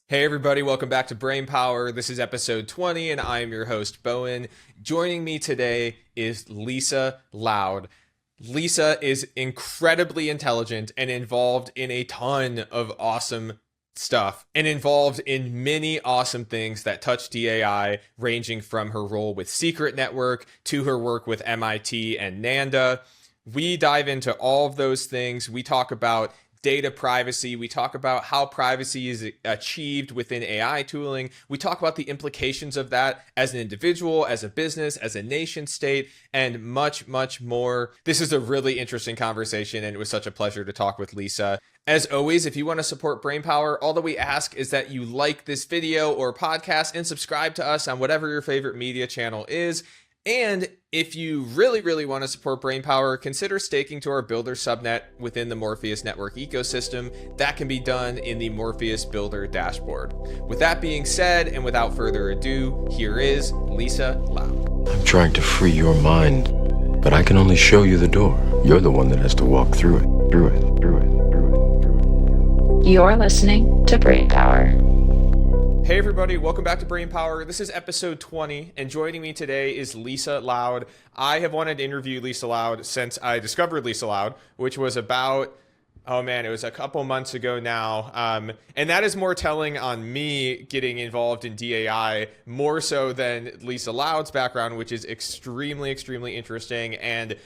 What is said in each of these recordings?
Hey everybody, welcome back to Brain Power. This is episode 20 and I am your host Bowen. Joining me today is Lisa Loud. Lisa is incredibly intelligent and involved in a ton of awesome stuff and involved in many awesome things that touch DAI, ranging from her role with Secret Network to her work with MIT and NANDA. We dive into all of those things. We talk about data privacy. We talk about how privacy is achieved within AI tooling. We talk about the implications of that as an individual, as a business, as a nation state, and much, much more. This is a really interesting conversation, and it was such a pleasure to talk with Lisa. As always, if you want to support Brainpower, all that we ask is that you like this video or podcast and subscribe to us on whatever your favorite media channel is. And if you really, really want to support Brainpower, consider staking to our Builder subnet within the Morpheus network ecosystem. That can be done in the Morpheus Builder dashboard. With that being said, and without further ado, here is Lisa Loud. I'm trying to free your mind, but I can only show you the door. You're the one that has to walk through it. You're listening to Brainpower. Hey everybody, welcome back to Brainpower. This is episode 20, and joining me today is Lisa Loud. I have wanted to interview Lisa Loud since I discovered Lisa Loud, which was about, it was a couple months ago now. And that is more telling on me getting involved in DAI more so than Lisa Loud's background, which is extremely, extremely interesting and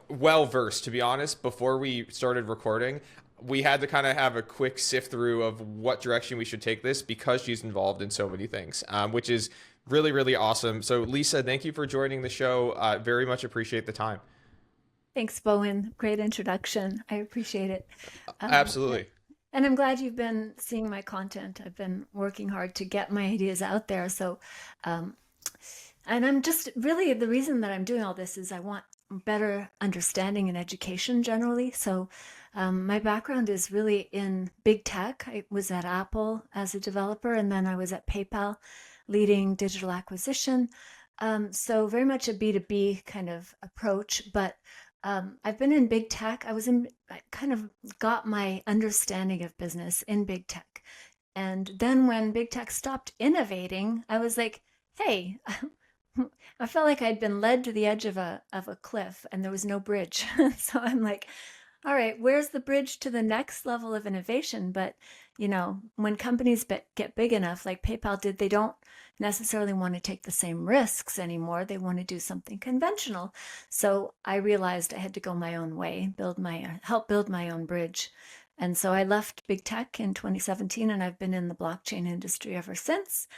well-versed, to be honest. Before we started recording, we had to kind of have a quick sift through of what direction we should take this because she's involved in so many things, which is really, really awesome. So Lisa, thank you for joining the show. Very much appreciate the time. Thanks, Bowen. Great introduction. I appreciate it. Absolutely. And I'm glad you've been seeing my content. I've been working hard to get my ideas out there. So, and I'm just really, the reason that I'm doing all this is I want better understanding and education generally. So my background is really in big tech. I was at Apple as a developer, and then I was at PayPal leading digital acquisition. So very much a B2B kind of approach, but I've been in big tech. I kind of got my understanding of business in big tech. And then when big tech stopped innovating, I was like, hey, I felt like I'd been led to the edge of a cliff and there was no bridge. So I'm like, all right, where's the bridge to the next level of innovation? But, when companies get big enough, like PayPal did, they don't necessarily want to take the same risks anymore. They want to do something conventional. So I realized I had to go my own way, help build my own bridge. And so I left big tech in 2017, and I've been in the blockchain industry ever since.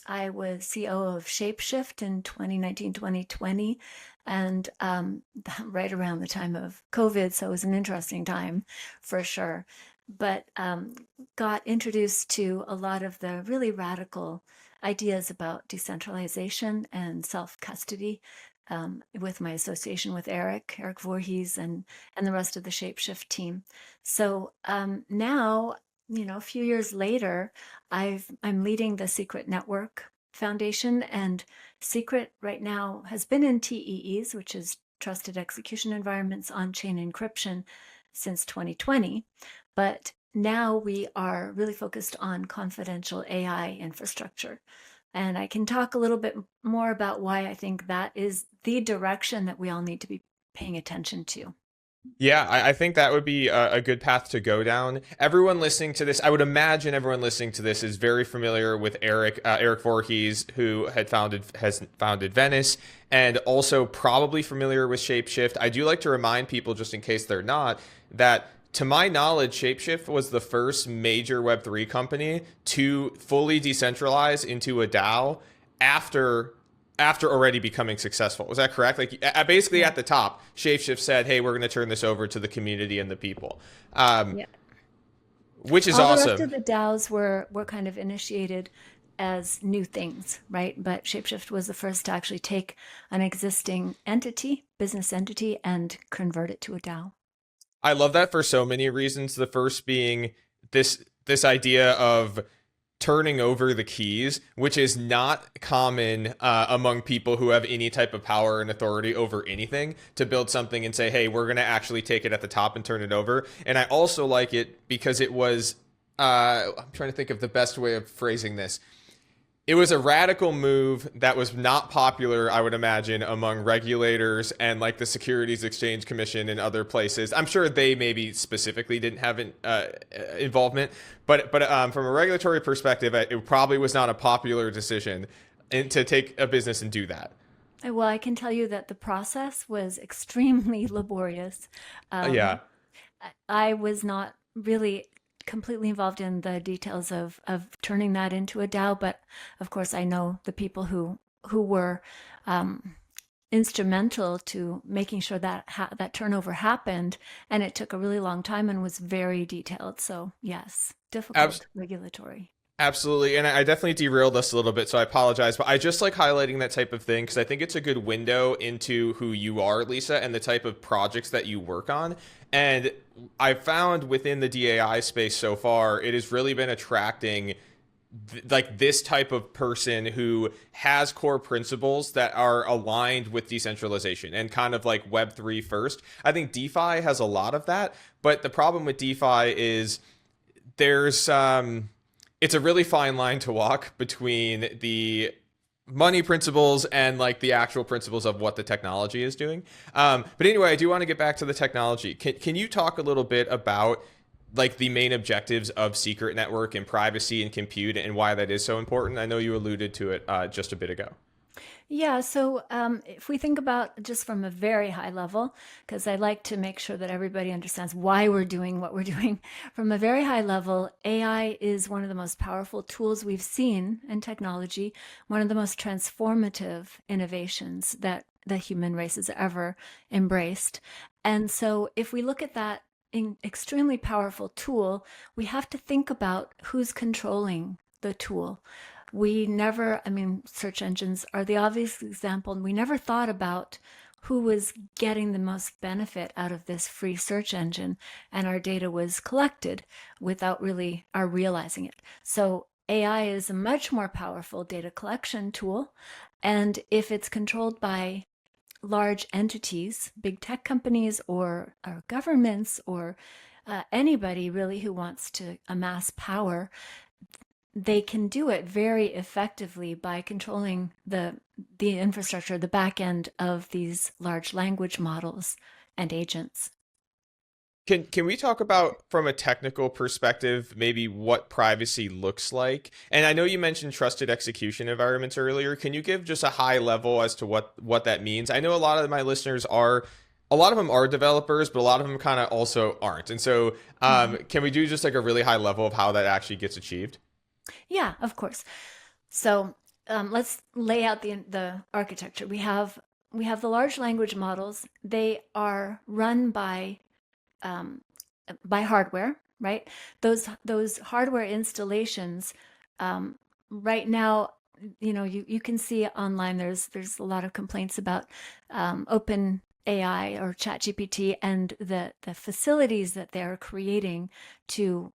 I was CEO of ShapeShift in 2019, 2020, and right around the time of COVID. So it was an interesting time for sure. But got introduced to a lot of the really radical ideas about decentralization and self-custody with my association with Eric Voorhees and the rest of the ShapeShift team. So now, a few years later, I'm leading the Secret Network Foundation, and Secret right now has been in TEEs, which is Trusted Execution Environments on-chain encryption, since 2020. But now we are really focused on confidential AI infrastructure. And I can talk a little bit more about why I think that is the direction that we all need to be paying attention to. Yeah, I think that would be a good path to go down. Everyone listening to this, I would imagine everyone listening to this is very familiar with Eric Voorhees, who has founded Venice, and also probably familiar with ShapeShift. I do like to remind people, just in case they're not, that to my knowledge, ShapeShift was the first major Web3 company to fully decentralize into a DAO after already becoming successful. Was that correct? Like basically at the top, ShapeShift said, hey, we're going to turn this over to the community and the people, which is awesome. The rest of the DAOs were kind of initiated as new things, right? But ShapeShift was the first to actually take an existing business entity, and convert it to a DAO. I love that for so many reasons. The first being this idea of turning over the keys, which is not common among people who have any type of power and authority over anything, to build something and say, hey, we're going to actually take it at the top and turn it over. And I also like it because it was I'm trying to think of the best way of phrasing this. It was a radical move that was not popular, I would imagine, among regulators and like the Securities Exchange Commission and other places. I'm sure they maybe specifically didn't have involvement, but from a regulatory perspective, it probably was not a popular decision to take a business and do that. Well, I can tell you that the process was extremely laborious. Yeah. Um, I was not really completely involved in the details of turning that into a DAO, but of course I know the people who were instrumental to making sure that that turnover happened, and it took a really long time and was very detailed. So yes, difficult regulatory. Absolutely. And I definitely derailed us a little bit, so I apologize. But I just like highlighting that type of thing because I think it's a good window into who you are, Lisa, and the type of projects that you work on. And I found within the DAI space so far, it has really been attracting like this type of person who has core principles that are aligned with decentralization and kind of like Web3 first. I think DeFi has a lot of that. But the problem with DeFi is there's it's a really fine line to walk between the money principles and like the actual principles of what the technology is doing. But anyway, I do want to get back to the technology. Can you talk a little bit about like the main objectives of secret network and privacy and compute and why that is so important? I know you alluded to it just a bit ago. Yeah, so if we think about just from a very high level, because I like to make sure that everybody understands why we're doing what we're doing, from a very high level, AI is one of the most powerful tools we've seen in technology, one of the most transformative innovations that the human race has ever embraced. And so if we look at that extremely powerful tool, we have to think about who's controlling the tool. We never, I mean, search engines are the obvious example, and we never thought about who was getting the most benefit out of this free search engine, and our data was collected without really our realizing it. So AI is a much more powerful data collection tool, and if it's controlled by large entities, big tech companies or governments or anybody really who wants to amass power, they can do it very effectively by controlling the infrastructure, the back end of these large language models and agents. Can we talk about from a technical perspective maybe what privacy looks like? And I know you mentioned trusted execution environments earlier. Can you give just a high level as to what that means? I know a lot of my listeners are a lot of them are developers, but a lot of them kind of also aren't. And so can we do just like a really high level of how that actually gets achieved? Yeah, of course. So let's lay out the architecture. We have the large language models. They are run by hardware, right? Those hardware installations right now, you know, you can see online. There's a lot of complaints about open AI or ChatGPT and the facilities that they're creating to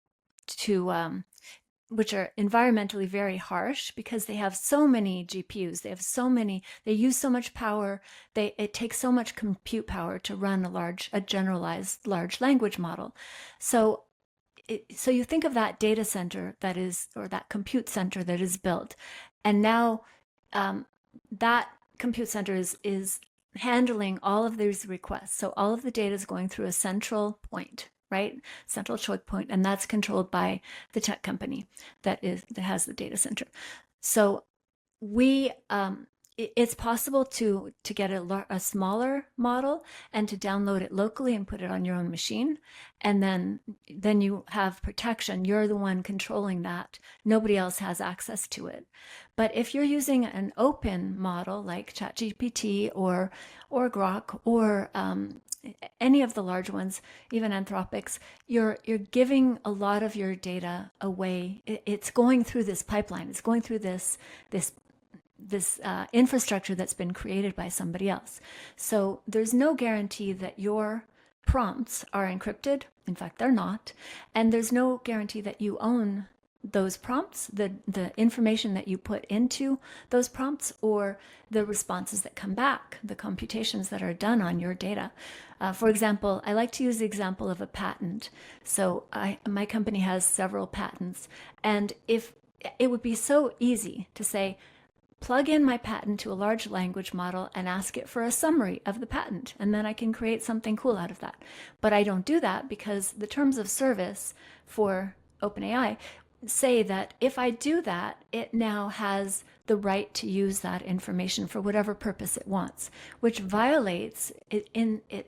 which are environmentally very harsh because they have so many GPUs. They have so many, they use so much power. It takes so much compute power to run a generalized large language model. So you think of that data center that is, or that compute center that is built. And now that compute center is handling all of these requests. So all of the data is going through a central point, right? Central choke point, and that's controlled by the tech company that has the data center. So it's possible to get a smaller model and to download it locally and put it on your own machine, and then you have protection. You're the one controlling that. Nobody else has access to it. But if you're using an open model like ChatGPT or Grok or any of the large ones, even Anthropic's, you're giving a lot of your data away. It's going through this pipeline. It's going through this infrastructure that's been created by somebody else. So there's no guarantee that your prompts are encrypted. In fact, they're not. And there's no guarantee that you own those prompts, the information that you put into those prompts, or the responses that come back, the computations that are done on your data. For example, I like to use the example of a patent. So my company has several patents, and if it would be so easy to say, plug in my patent to a large language model and ask it for a summary of the patent, and then I can create something cool out of that. But I don't do that because the terms of service for OpenAI say that if I do that, it now has the right to use that information for whatever purpose it wants, which violates, it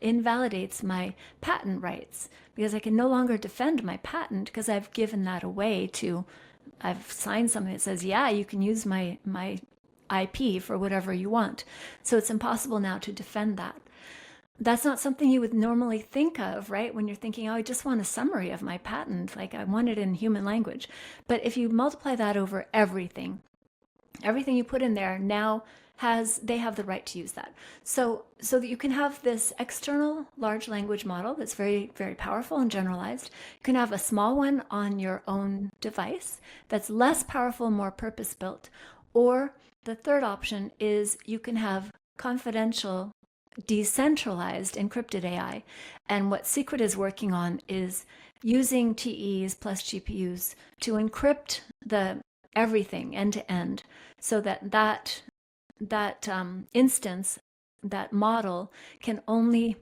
invalidates my patent rights, because I can no longer defend my patent because I've given that away to, I've signed something that says, yeah, you can use my IP for whatever you want. So it's impossible now to defend that. That's not something you would normally think of, right? When you're thinking, oh, I just want a summary of my patent, like I want it in human language. But if you multiply that over everything you put in there now they have the right to use that. So that you can have this external large language model that's very, very powerful and generalized. You can have a small one on your own device that's less powerful, more purpose-built. Or the third option is you can have confidential, decentralized encrypted AI. And what Secret is working on is using TEs plus GPUs to encrypt everything end to end, so that instance, that model can only,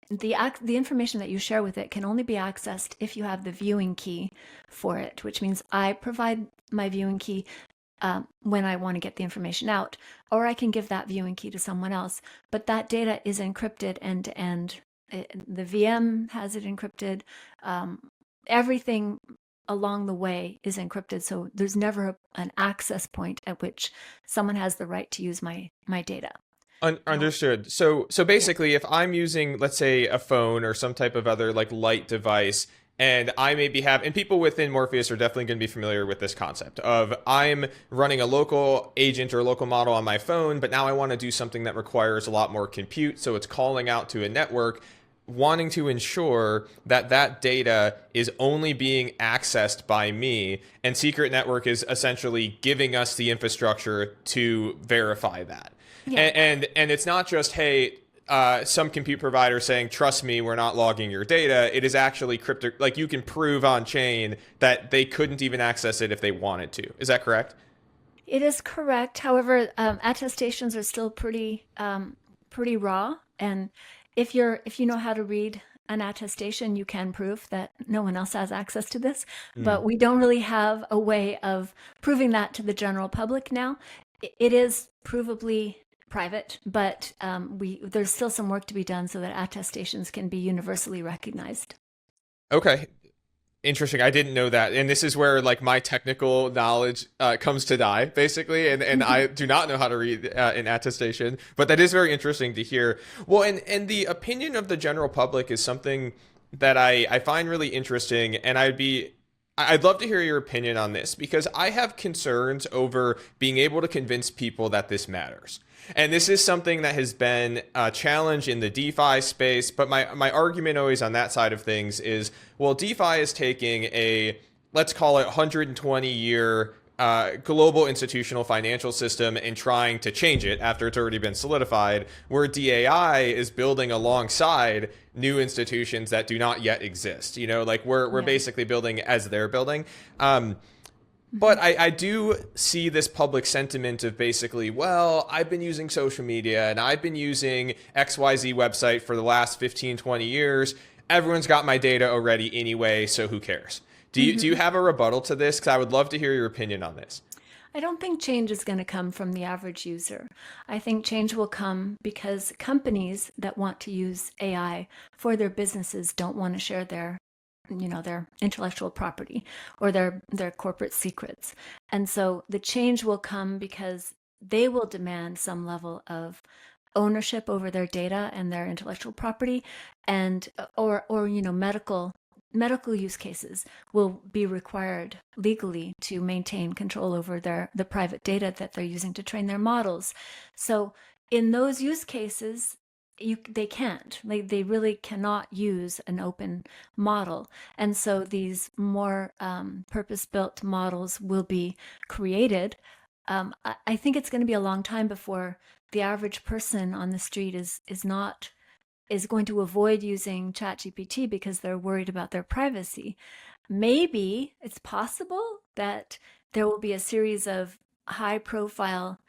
the information that you share with it can only be accessed if you have the viewing key for it, which means I provide my viewing key when I want to get the information out, or I can give that viewing key to someone else. But that data is encrypted end to end. The VM has it encrypted. Everything along the way is encrypted, so there's never an access point at which someone has the right to use my data. Understood. So basically, if I'm using, let's say, a phone or some type of other like light device, and I maybe and people within Morpheus are definitely going to be familiar with this concept of I'm running a local agent or a local model on my phone, but now I want to do something that requires a lot more compute, so it's calling out to a network, wanting to ensure that that data is only being accessed by me, and Secret Network is essentially giving us the infrastructure to verify that. Yeah. And it's not just, hey, some compute provider saying, trust me, we're not logging your data. It is actually crypto, like you can prove on chain that they couldn't even access it if they wanted to. Is that correct? It is correct. However, attestations are still pretty raw, and if you know how to read an attestation, you can prove that no one else has access to this. But we don't really have a way of proving that to the general public now. It is provably private, but there's still some work to be done so that attestations can be universally recognized. Okay. Interesting. I didn't know that. And this is where like my technical knowledge comes to die, basically. And I do not know how to read an attestation, but that is very interesting to hear. Well, and the opinion of the general public is something that I find really interesting. And I'd love to hear your opinion on this, because I have concerns over being able to convince people that this matters. And this is something that has been a challenge in the DeFi space. But my argument always on that side of things is, well, DeFi is taking a, let's call it 120-year global institutional financial system and trying to change it after it's already been solidified, where DAI is building alongside new institutions that do not yet exist. You know, like we're basically building as they're building. But I do see this public sentiment of basically, well, I've been using social media and I've been using XYZ website for the last 15, 20 years. Everyone's got my data already anyway, so who cares? Do you have a rebuttal to this? Because I would love to hear your opinion on this. I don't think change is going to come from the average user. I think change will come because companies that want to use AI for their businesses don't want to share their intellectual property or their corporate secrets. And so the change will come because they will demand some level of ownership over their data and their intellectual property, and or medical use cases will be required legally to maintain control over the private data that they're using to train their models. So in those use cases, they can't. They really cannot use an open model. And so these more purpose-built models will be created. I think it's going to be a long time before the average person on the street is going to avoid using ChatGPT because they're worried about their privacy. Maybe it's possible that there will be a series of high-profile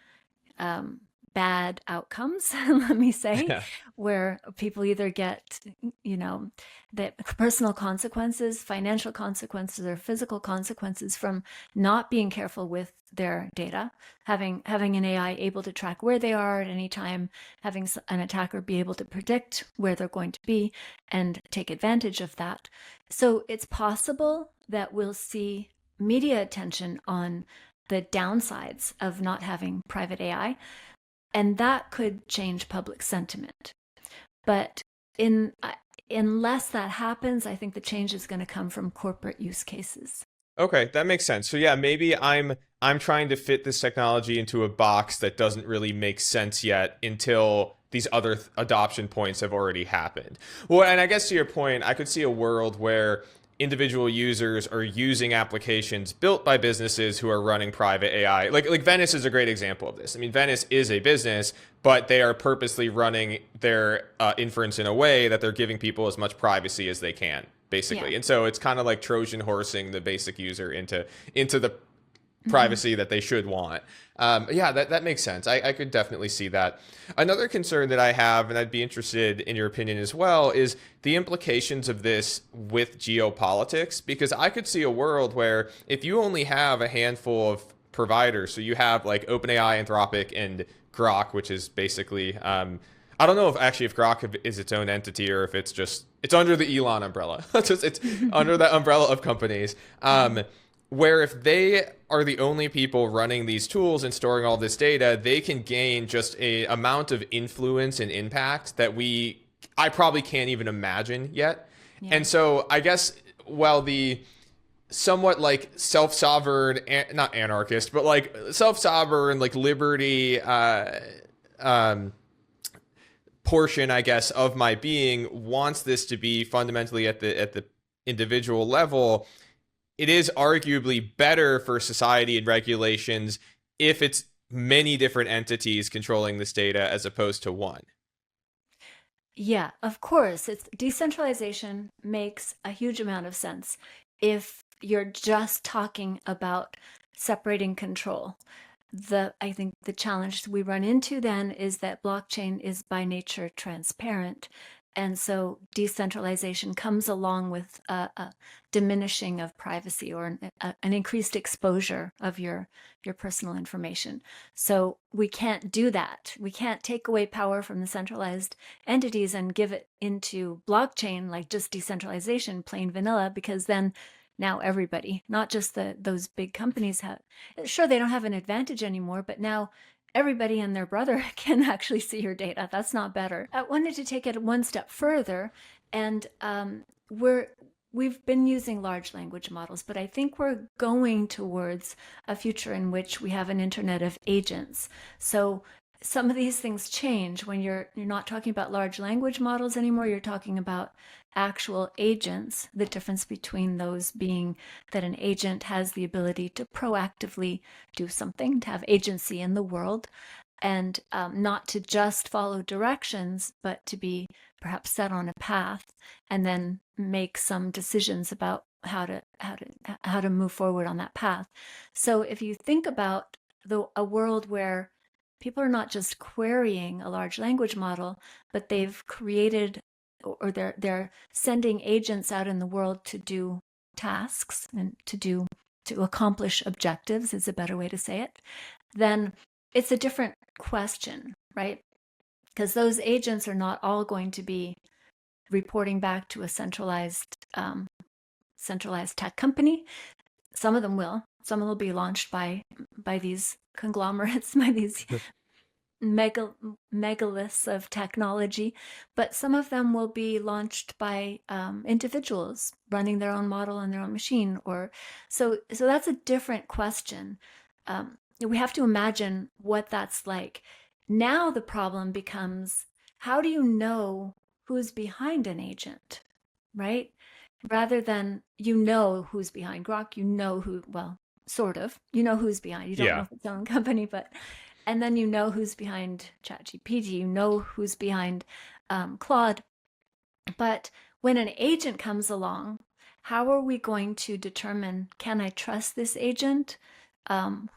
bad outcomes, let me say, Yeah. where people either get, the personal consequences, financial consequences, or physical consequences from not being careful with their data, having an AI able to track where they are at any time, having an attacker be able to predict where they're going to be and take advantage of that. So it's possible that we'll see media attention on the downsides of not having private AI. And that could change public sentiment. But unless that happens, I think the change is going to come from corporate use cases. Okay, that makes sense. So yeah, maybe I'm trying to fit this technology into a box that doesn't really make sense yet until these other adoption points have already happened. Well, and I guess to your point, I could see a world where individual users are using applications built by businesses who are running private AI. Like Venice is a great example of this. I mean, Venice is a business, but they are purposely running their inference in a way that they're giving people as much privacy as they can, basically. Yeah. And so it's kind of like Trojan horsing the basic user into the privacy that they should want. Yeah, that makes sense. I could definitely see that. Another concern that I have, and I'd be interested in your opinion as well, is the implications of this with geopolitics, because I could see a world where if you only have a handful of providers, so you have like OpenAI, Anthropic, and Grok, which is basically, I don't know if Grok is its own entity or if it's under the Elon umbrella. It's under that umbrella of companies. Where if they are the only people running these tools and storing all this data, they can gain just a amount of influence and impact that I probably can't even imagine yet. Yeah. And so I guess while the somewhat like self-sovereign, not anarchist, but like self-sovereign, like liberty portion, I guess, of my being wants this to be fundamentally at the individual level, it is arguably better for society and regulations if it's many different entities controlling this data as opposed to one. Yeah, of course. Decentralization makes a huge amount of sense if you're just talking about separating control. I think the challenge we run into then is that blockchain is by nature transparent. And so decentralization comes along with a diminishing of privacy or an increased exposure of your personal information. So we can't do that. We can't take away power from the centralized entities and give it into blockchain, like just decentralization, plain vanilla, because then now everybody, not just those big companies, sure, they don't have an advantage anymore, but now everybody and their brother can actually see your data. That's not better. I wanted to take it one step further, and we've been using large language models, but I think we're going towards a future in which we have an internet of agents. So some of these things change when you're not talking about large language models anymore. You're talking about actual agents. The difference between those being that an agent has the ability to proactively do something, to have agency in the world, and not to just follow directions, but to be perhaps set on a path and then make some decisions about how to move forward on that path. So if you think about a world where people are not just querying a large language model, but they've created or they're sending agents out in the world to do tasks and to accomplish objectives is a better way to say it, then it's a different question, right? Because those agents are not all going to be reporting back to a centralized tech company. Some of them will. Some will be launched by these conglomerates, by these megaliths of technology, but some of them will be launched by individuals running their own model on their own machine. So that's a different question. We have to imagine what that's like. Now the problem becomes, how do you know who's behind an agent, right? Rather than you know who's behind Grok, you know who, well, sort of, you know who's behind. You don't know Yeah. if it's own company, but, and then you know who's behind ChatGPT, you know who's behind Claude. But when an agent comes along, how are we going to determine, can I trust this agent?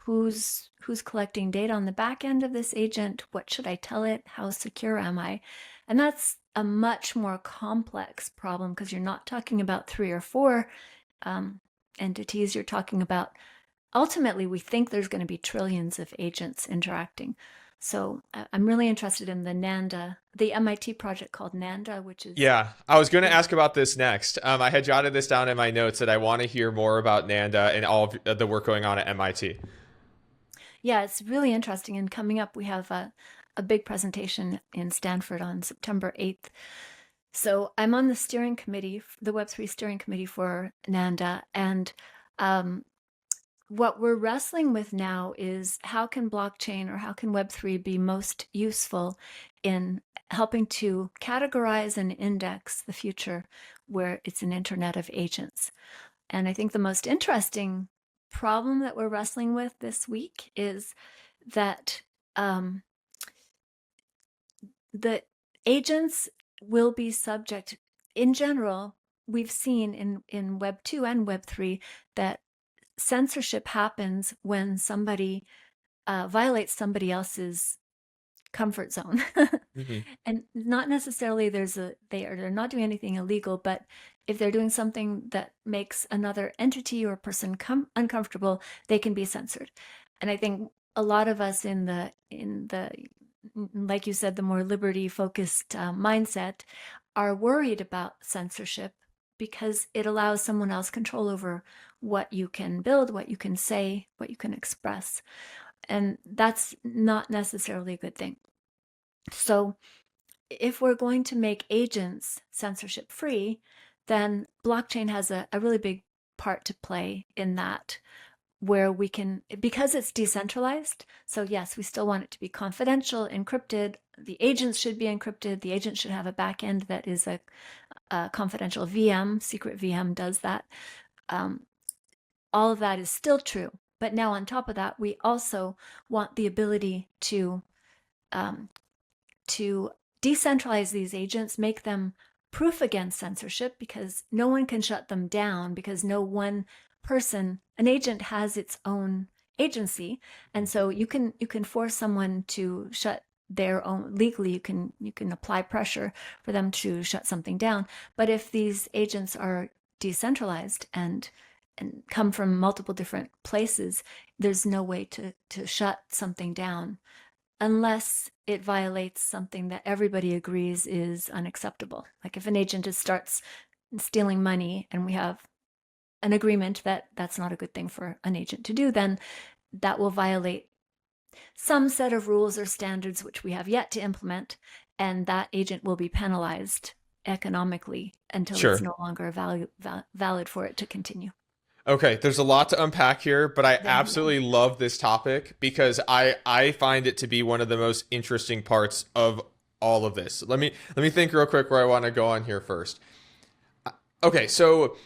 Who's collecting data on the back end of this agent? What should I tell it? How secure am I? And that's a much more complex problem because you're not talking about 3 or 4 entities. You're talking about, ultimately, we think there's going to be trillions of agents interacting. So I'm really interested in the NANDA, the MIT project called NANDA, which is... Yeah, I was going to ask about this next. I had jotted this down in my notes that I want to hear more about NANDA and all of the work going on at MIT. Yeah, it's really interesting. And coming up, we have a big presentation in Stanford on September 8th. So I'm on the steering committee, the Web3 steering committee for NANDA. And what we're wrestling with now is how can blockchain or how can Web3 be most useful in helping to categorize and index the future where it's an internet of agents. And I think the most interesting problem that we're wrestling with this week is that the agents will be subject, in general, we've seen in Web 2 and Web 3 that censorship happens when somebody violates somebody else's comfort zone. And not necessarily they're not doing anything illegal, but if they're doing something that makes another entity or person uncomfortable, they can be censored. And I think a lot of us in the like you said, the more liberty focused mindset are worried about censorship because it allows someone else control over what you can build, what you can say, what you can express. And that's not necessarily a good thing. So if we're going to make agents censorship free, then blockchain has a really big part to play in that, where we can, because it's decentralized. So yes, we still want it to be confidential, encrypted. The agents should be encrypted. The agent should have a backend that is a confidential VM. Secret VM does that. All of that is still true. But now on top of that, we also want the ability to decentralize these agents, make them proof against censorship, because no one can shut them down, because no one person, an agent has its own agency. And so you can force someone to shut their own, legally you can apply pressure for them to shut something down. But if these agents are decentralized and come from multiple different places, there's no way to shut something down unless it violates something that everybody agrees is unacceptable. Like if an agent just starts stealing money and we have an agreement that that's not a good thing for an agent to do, then that will violate some set of rules or standards which we have yet to implement, and that agent will be penalized economically until it's no longer valid for it to continue. Okay, there's a lot to unpack here, but I absolutely love this topic because I find it to be one of the most interesting parts of all of this. Let me think real quick where I want to go on here first. Okay, so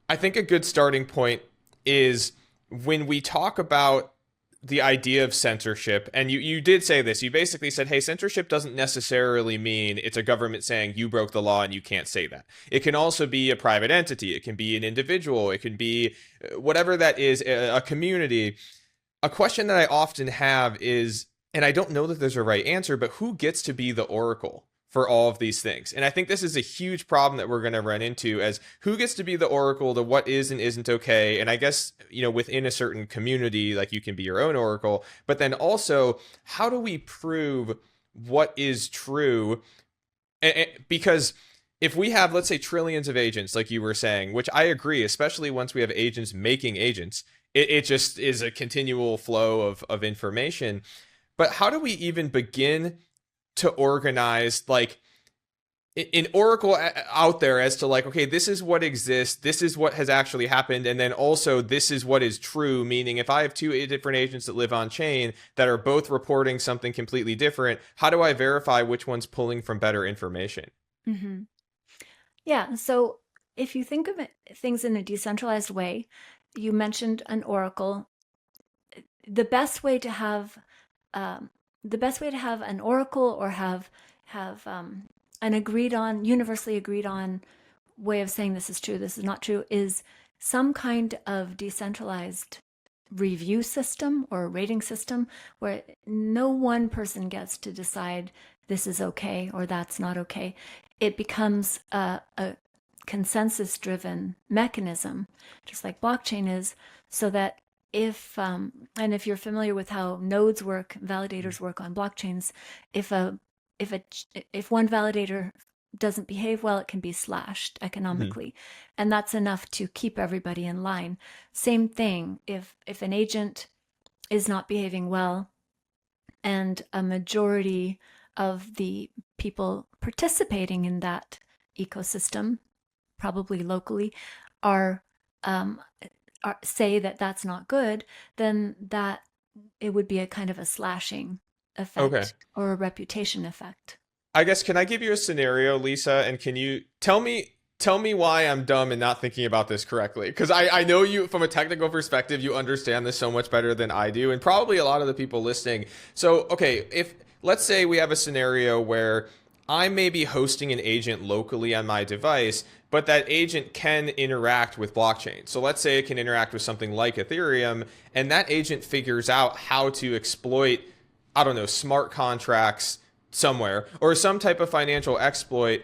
I think a good starting point is when we talk about the idea of censorship, and you did say this, you basically said, hey, censorship doesn't necessarily mean it's a government saying you broke the law and you can't say that. It can also be a private entity. It can be an individual. It can be whatever that is, a community. A question that I often have is, and I don't know that there's a right answer, but who gets to be the oracle for all of these things? And I think this is a huge problem that we're going to run into, as who gets to be the oracle to what is and isn't okay. And I guess, within a certain community, like you can be your own oracle, but then also how do we prove what is true? Because if we have, let's say, trillions of agents, like you were saying, which I agree, especially once we have agents making agents, it just is a continual flow of information. But how do we even begin to organize, like, an oracle out there as to like, okay, this is what exists, this is what has actually happened, and then also this is what is true. Meaning, if I have two different agents that live on chain that are both reporting something completely different, how do I verify which one's pulling from better information? Mm-hmm. Yeah. So if you think of things in a decentralized way, you mentioned an oracle. The best way to have an oracle or have an universally agreed on way of saying this is true, this is not true, is some kind of decentralized review system or rating system where no one person gets to decide this is okay or that's not okay. It becomes a consensus-driven mechanism, just like blockchain is, so that if you're familiar with how nodes work, validators work on blockchains, if one validator doesn't behave well, it can be slashed economically, and that's enough to keep everybody in line. Same thing if an agent is not behaving well, and a majority of the people participating in that ecosystem, probably locally, are say that that's not good, then that it would be a kind of a slashing Okay. effect or a reputation effect. I guess, can I give you a scenario, Lisa, and can you tell me why I'm dumb and not thinking about this correctly? Because I know you, from a technical perspective, you understand this so much better than I do, and probably a lot of the people listening. So, okay, if let's say we have a scenario where I may be hosting an agent locally on my device, but that agent can interact with blockchain. So let's say it can interact with something like Ethereum, and that agent figures out how to exploit, I don't know, smart contracts somewhere or some type of financial exploit.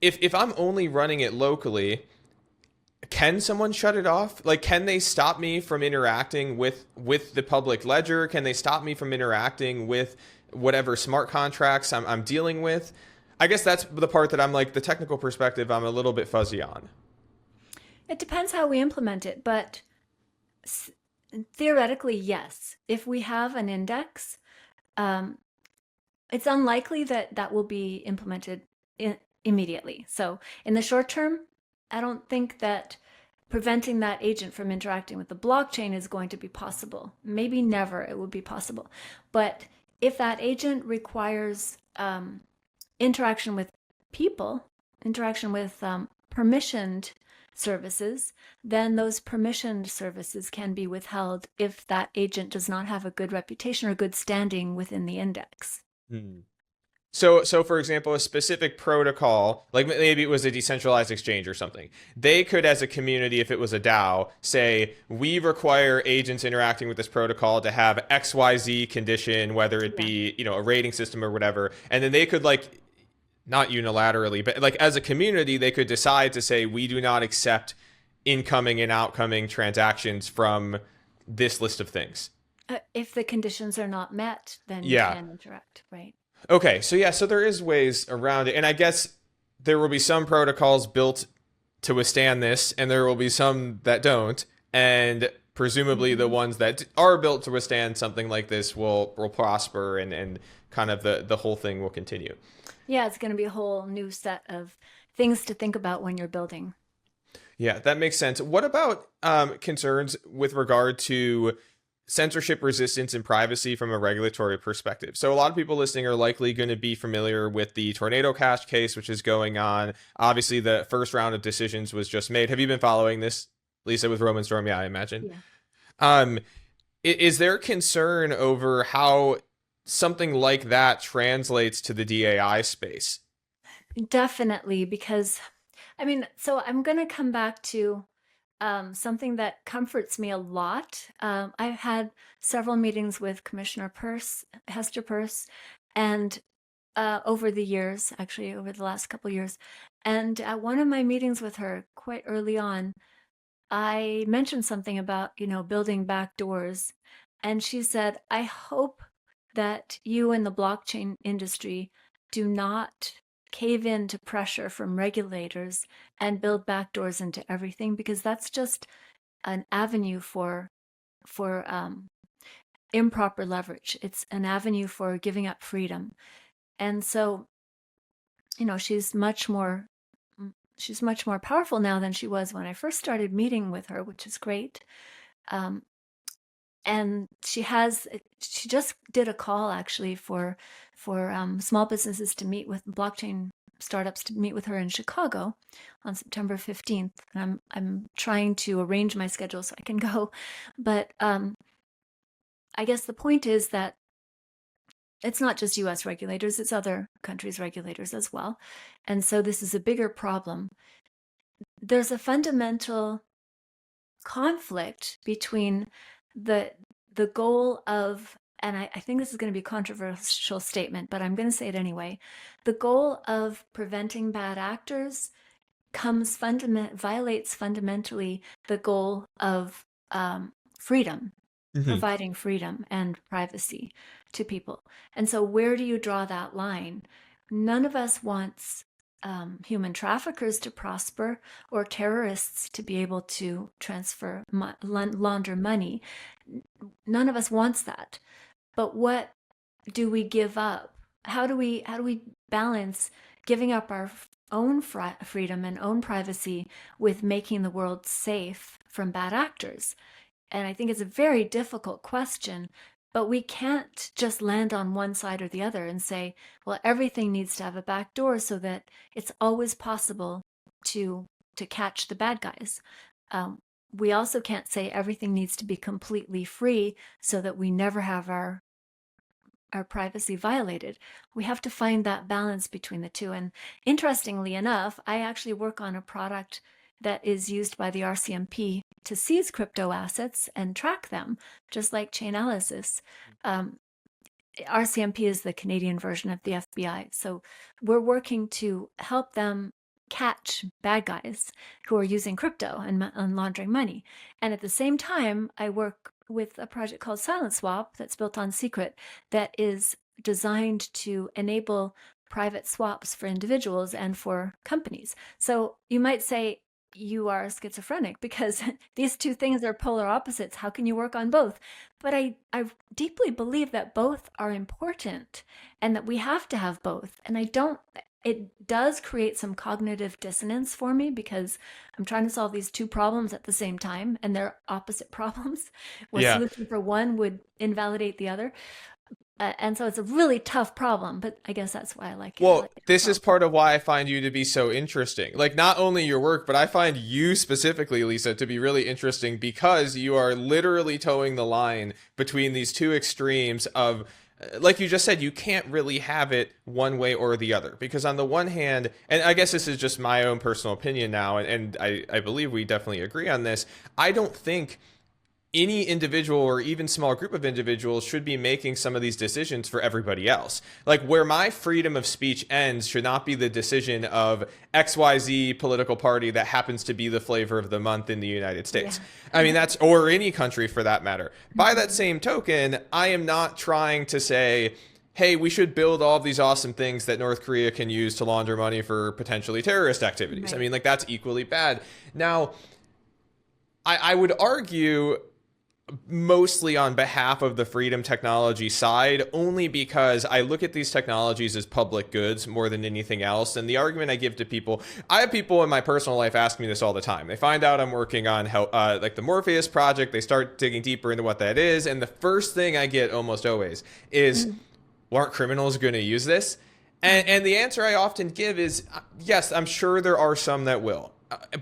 If I'm only running it locally, can someone shut it off? Like, can they stop me from interacting with the public ledger? Can they stop me from interacting with whatever smart contracts I'm dealing with? I guess that's the part that I'm like, the technical perspective, I'm a little bit fuzzy on. It depends how we implement it, but theoretically, yes. If we have an index, it's unlikely that that will be implemented immediately. So in the short term, I don't think that preventing that agent from interacting with the blockchain is going to be possible. Maybe never it will be possible. But if that agent requires interaction with people, interaction with permissioned services, then those permissioned services can be withheld if that agent does not have a good reputation or good standing within the index. Hmm. So for example, a specific protocol, like maybe it was a decentralized exchange or something, they could, as a community, if it was a DAO, say, we require agents interacting with this protocol to have XYZ condition, whether it be, a rating system or whatever. And then they could, like, not unilaterally, but like as a community, they could decide to say, we do not accept incoming and outgoing transactions from this list of things. If the conditions are not met, then you can interact, right? Okay, so there is ways around it, and I guess there will be some protocols built to withstand this, and there will be some that don't, and presumably the ones that are built to withstand something like this will prosper, and kind of the whole thing will continue. Yeah, it's going to be a whole new set of things to think about when you're building. Yeah, that makes sense. What about concerns with regard to censorship, resistance, and privacy from a regulatory perspective? So a lot of people listening are likely going to be familiar with the Tornado Cash case, which is going on. Obviously, the first round of decisions was just made. Have you been following this, Lisa, with Roman Storm? Yeah, I imagine. Yeah. Is there concern over how something like that translates to the DAI space? Definitely, because, so I'm going to come back to something that comforts me a lot. I've had several meetings with Commissioner Hester Peirce, and over the years, actually over the last couple of years. And at one of my meetings with her quite early on, I mentioned something about, building back doors. And she said, I hope that you in the blockchain industry do not cave in to pressure from regulators and build backdoors into everything, because that's just an avenue for improper leverage. It's an avenue for giving up freedom. And so she's much more powerful now than she was when I first started meeting with her, which is great. And she just did a call actually for small businesses to meet with blockchain startups to meet with her in Chicago on September 15th. And I'm trying to arrange my schedule so I can go. But I guess the point is that it's not just US regulators, it's other countries' regulators as well. And so this is a bigger problem. There's a fundamental conflict between the goal of, and I think this is going to be a controversial statement, but I'm going to say it anyway. The goal of preventing bad actors violates fundamentally the goal of freedom, providing freedom and privacy to people. And so where do you draw that line? None of us wants human traffickers to prosper or terrorists to be able to launder money. None of us wants that. But what do we give up? How do we balance giving up our own freedom and own privacy with making the world safe from bad actors? And I think it's a very difficult question, but we can't just land on one side or the other and say, well, everything needs to have a back door so that it's always possible to catch the bad guys. We also can't say everything needs to be completely free so that we never have our privacy violated. We have to find that balance between the two. And interestingly enough, I actually work on a product that is used by the RCMP to seize crypto assets and track them, just like Chainalysis. RCMP is the Canadian version of the FBI. So we're working to help them catch bad guys who are using crypto and laundering money. And at the same time, I work with a project called Silent Swap that's built on Secret that is designed to enable private swaps for individuals and for companies. So you might say, you are schizophrenic because these two things are polar opposites. How can you work on both? But I deeply believe that both are important and that we have to have both. And it does create some cognitive dissonance for me because I'm trying to solve these two problems at the same time and they're opposite problems where solution for one would invalidate the other. And so it's a really tough problem, but I guess that's why I like it. Well, this is part of why I find you to be so interesting. Like, not only your work, but I find you specifically, Lisa, to be really interesting because you are literally towing the line between these two extremes of, like you just said, you can't really have it one way or the other. Because on the one hand, and I guess this is just my own personal opinion now, and I believe we definitely agree on this, I don't think any individual or even small group of individuals should be making some of these decisions for everybody else. Like, where my freedom of speech ends should not be the decision of XYZ political party that happens to be the flavor of the month in the United States. Yeah. I mean, that's, or any country for that matter. By that same token, I am not trying to say, hey, we should build all of these awesome things that North Korea can use to launder money for potentially terrorist activities. Right. I mean, like, that's equally bad. Now, I would argue mostly on behalf of the freedom technology side, only because I look at these technologies as public goods more than anything else. And the argument I give to people, I have people in my personal life ask me this all the time. They find out I'm working on like the Morpheus project. They start digging deeper into what that is. And the first thing I get almost always is, well, aren't criminals going to use this? And the answer I often give is, yes, I'm sure there are some that will.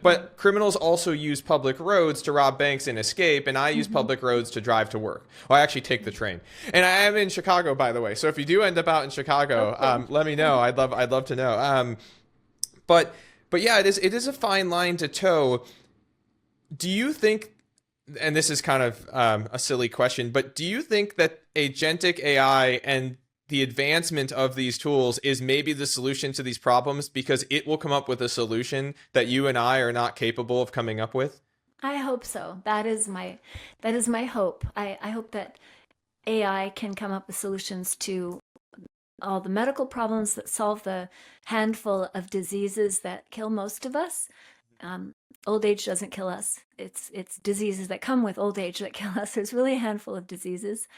But criminals also use public roads to rob banks and escape, and I use public roads to drive to work. Well, I actually take the train, and I am in Chicago, by the way. So if you do end up out in Chicago, let me know. I'd love to know. But yeah, it is a fine line to toe. Do you think? And this is kind of a silly question, but do you think that agentic AI and the advancement of these tools is maybe the solution to these problems because it will come up with a solution that you and I are not capable of coming up with? I hope so. That is my hope. I hope that AI can come up with solutions to all the medical problems that solve the handful of diseases that kill most of us. Old age doesn't kill us. It's diseases that come with old age that kill us. There's really a handful of diseases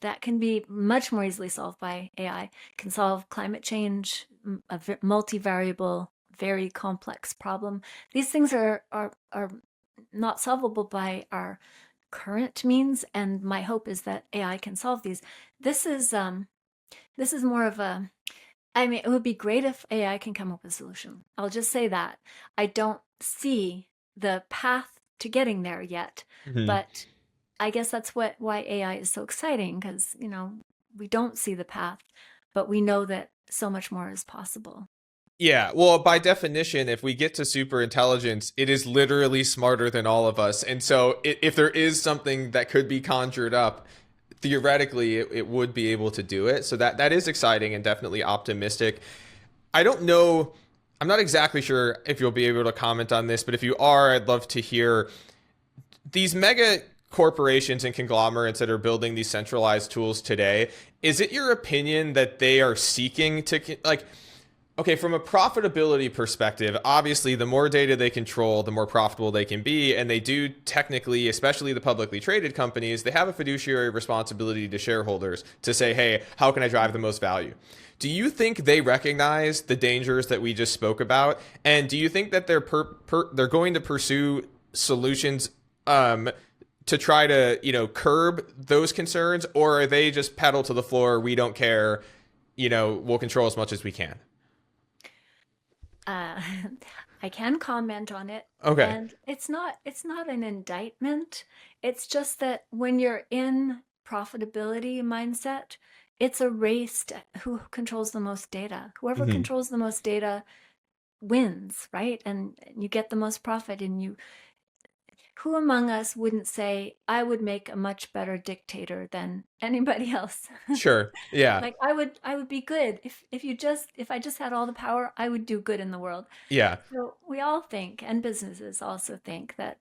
that can be much more easily solved by AI. Can solve climate change, a multivariable, very complex problem. These things are not solvable by our current means, and my hope is that AI can solve these. This is more of a, I mean, it would be great if AI can come up with a solution. I'll just say that. I don't see the path to getting there yet, Mhm. but I guess that's why AI is so exciting, because, we don't see the path, but we know that so much more is possible. Yeah, well, by definition, if we get to super intelligence, it is literally smarter than all of us. And so if there is something that could be conjured up, theoretically, it would be able to do it. So that is exciting and definitely optimistic. I don't know, I'm not exactly sure if you'll be able to comment on this, but if you are, I'd love to hear these mega corporations and conglomerates that are building these centralized tools today. Is it your opinion that they are seeking to, like, okay, from a profitability perspective, obviously the more data they control, the more profitable they can be. And they do technically, especially the publicly traded companies, they have a fiduciary responsibility to shareholders to say, hey, how can I drive the most value? Do you think they recognize the dangers that we just spoke about? And do you think that they're going to pursue solutions to try to, curb those concerns? Or are they just pedal to the floor, we don't care, we'll control as much as we can? Uh, I can comment on it, Okay. and it's not an indictment. It's just that when you're in profitability mindset, it's a race to who controls the most data. Whoever Mhm. controls the most data wins, right? And you get the most profit, and who among us wouldn't say, I would make a much better dictator than anybody else? Sure. Yeah. Like I would be good if I just had all the power, I would do good in the world. Yeah. So we all think, and businesses also think, that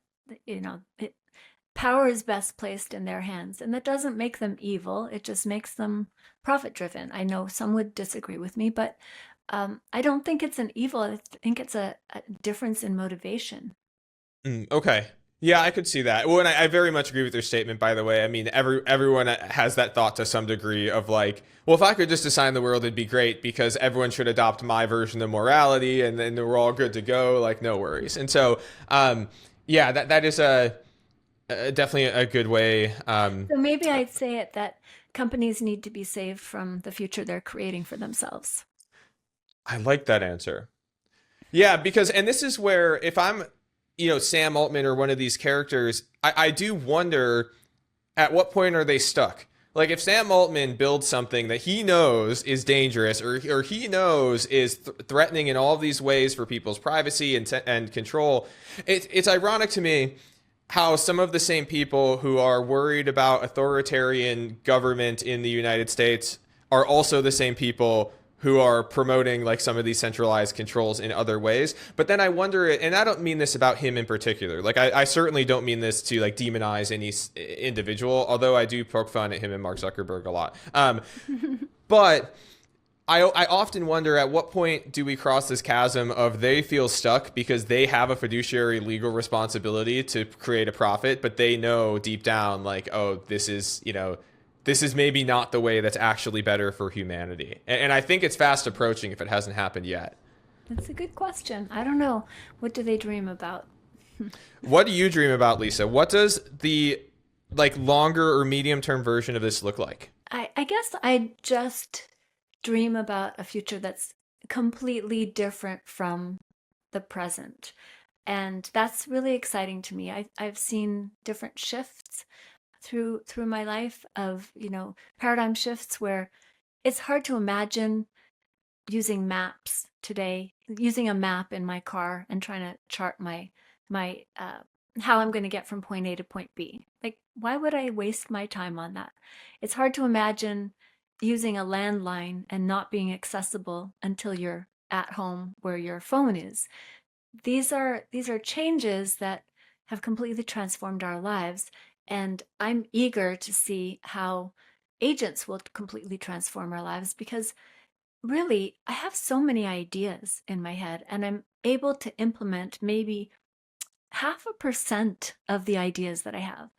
power is best placed in their hands, and that doesn't make them evil. It just makes them profit driven. I know some would disagree with me, but I don't think it's an evil. I think it's a difference in motivation. Okay. Yeah, I could see that. Well, and I very much agree with your statement, by the way. I mean, everyone has that thought to some degree of like, well, if I could just design the world, it'd be great because everyone should adopt my version of morality and then we're all good to go. Like, no worries. And so, yeah, that is definitely a good way. So maybe I'd say it that companies need to be saved from the future they're creating for themselves. I like that answer. Yeah, because, and this is where if I'm, Sam Altman or one of these characters, I do wonder at what point are they stuck? Like if Sam Altman builds something that he knows is dangerous or he knows is threatening in all of these ways for people's privacy and control, it's ironic to me how some of the same people who are worried about authoritarian government in the United States are also the same people who are promoting like some of these centralized controls in other ways. But then I wonder, and I don't mean this about him in particular. Like I certainly don't mean this to like demonize any individual, although I do poke fun at him and Mark Zuckerberg a lot. But I often wonder at what point do we cross this chasm of they feel stuck because they have a fiduciary legal responsibility to create a profit, but they know deep down like, oh, this is, this is maybe not the way that's actually better for humanity. And I think it's fast approaching if it hasn't happened yet. That's a good question. I don't know. What do they dream about? What do you dream about, Lisa? What does the like longer or medium term version of this look like? I guess I just dream about a future that's completely different from the present. And that's really exciting to me. I've seen different shifts through my life of, paradigm shifts where it's hard to imagine using maps today, using a map in my car and trying to chart my how I'm going to get from point A to point B. Like, why would I waste my time on that? It's hard to imagine using a landline and not being accessible until you're at home where your phone is. These are changes that have completely transformed our lives, and I'm eager to see how agents will completely transform our lives, because really I have so many ideas in my head and I'm able to implement maybe 0.5% of the ideas that I have.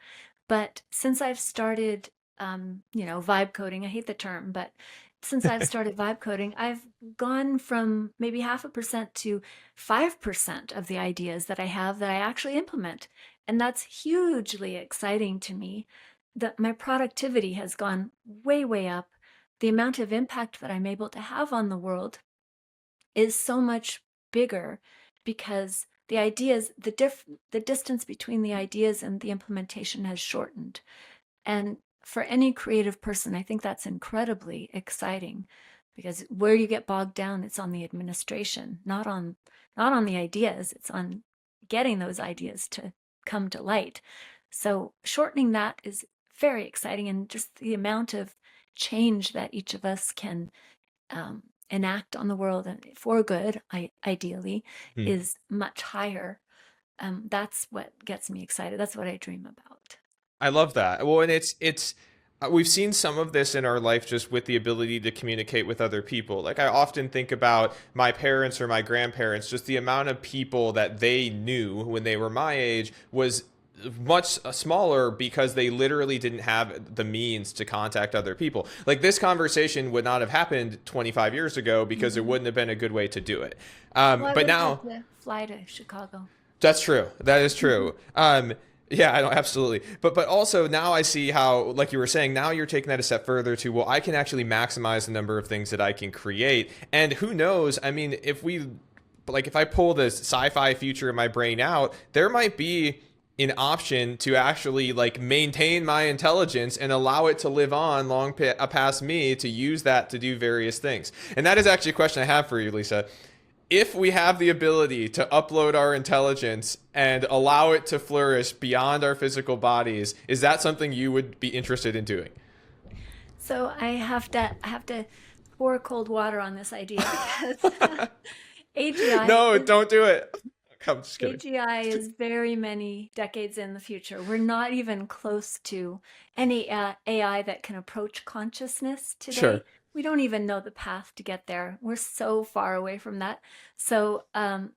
But since I've started vibe coding. I hate the term, but since I've started vibe coding, I've gone from maybe 0.5% to 5% of the ideas that I have that I actually implement. And that's hugely exciting to me. That my productivity has gone way, way up. The amount of impact that I'm able to have on the world is so much bigger because the ideas, the distance between the ideas and the implementation has shortened. And for any creative person, I think that's incredibly exciting, because where you get bogged down, it's on the administration, not on the ideas. It's on getting those ideas to come to light. So shortening that is very exciting, and just the amount of change that each of us can enact on the world and for good, ideally, is much higher. That's what gets me excited. That's what I dream about. I love that. Well, and it's we've seen some of this in our life just with the ability to communicate with other people. Like, I often think about my parents or my grandparents, just the amount of people that they knew when they were my age was much smaller because they literally didn't have the means to contact other people. Like, this conversation would not have happened 25 years ago because there wouldn't have been a good way to do it. Well, I but would now have to fly to Chicago. that's true. That is true. Yeah, I don't absolutely. But also now I see how, like you were saying, now you're taking that a step further to, well, I can actually maximize the number of things that I can create. And who knows? I mean, if I pull the sci-fi future in my brain out, there might be an option to actually like maintain my intelligence and allow it to live on long past me, to use that to do various things. And that is actually a question I have for you, Lisa. If we have the ability to upload our intelligence and allow it to flourish beyond our physical bodies, is that something you would be interested in doing? So I have to pour cold water on this idea, because AGI No, is, don't do it. I'm just kidding. AGI is very many decades in the future. We're not even close to any AI that can approach consciousness today. Sure. We don't even know the path to get there. We're so far away from that. So I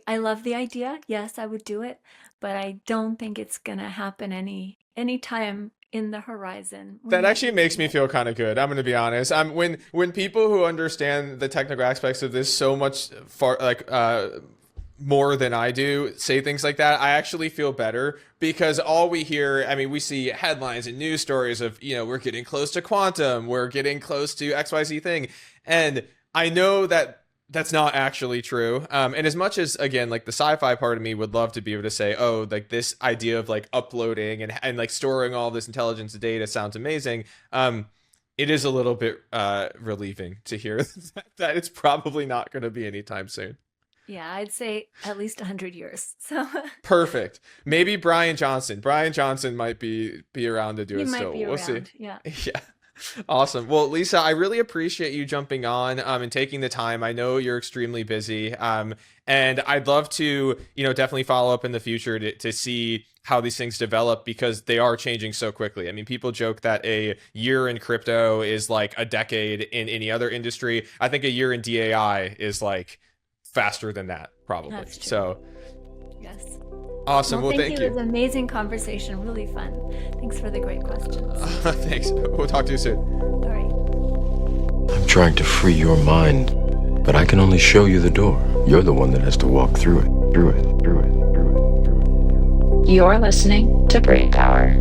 love the idea. Yes, I would do it, but I don't think it's gonna happen any time in the horizon. That actually makes me feel kind of good. I'm going to be honest. When people who understand the technical aspects of this so much more than I do say things like that, I actually feel better, because all we hear, I mean, we see headlines and news stories of, we're getting close to quantum, we're getting close to XYZ thing. And I know that that's not actually true. And as much as, again, like the sci-fi part of me would love to be able to say, oh, like this idea of like uploading and like storing all this intelligence data sounds amazing. It is a little bit relieving to hear that it's probably not going to be anytime soon. Yeah, I'd say at least 100 years. So Perfect. Maybe Brian Johnson. Brian Johnson might be around to do he it might still. be We'll around. see. Yeah. Yeah. Awesome. Well, Lisa, I really appreciate you jumping on and taking the time. I know you're extremely busy. And I'd love to, definitely follow up in the future to see how these things develop, because they are changing so quickly. I mean, people joke that a year in crypto is like a decade in any other industry. I think a year in DAI is like faster than that, probably. That's true. So Yes. awesome. Well, thank It you. was an amazing conversation. Really fun. Thanks for the great questions. Thanks. We'll talk to you soon. All right. I'm trying to free your mind, but I can only show you the door. You're the one that has to walk through it. You're listening to Brain Power.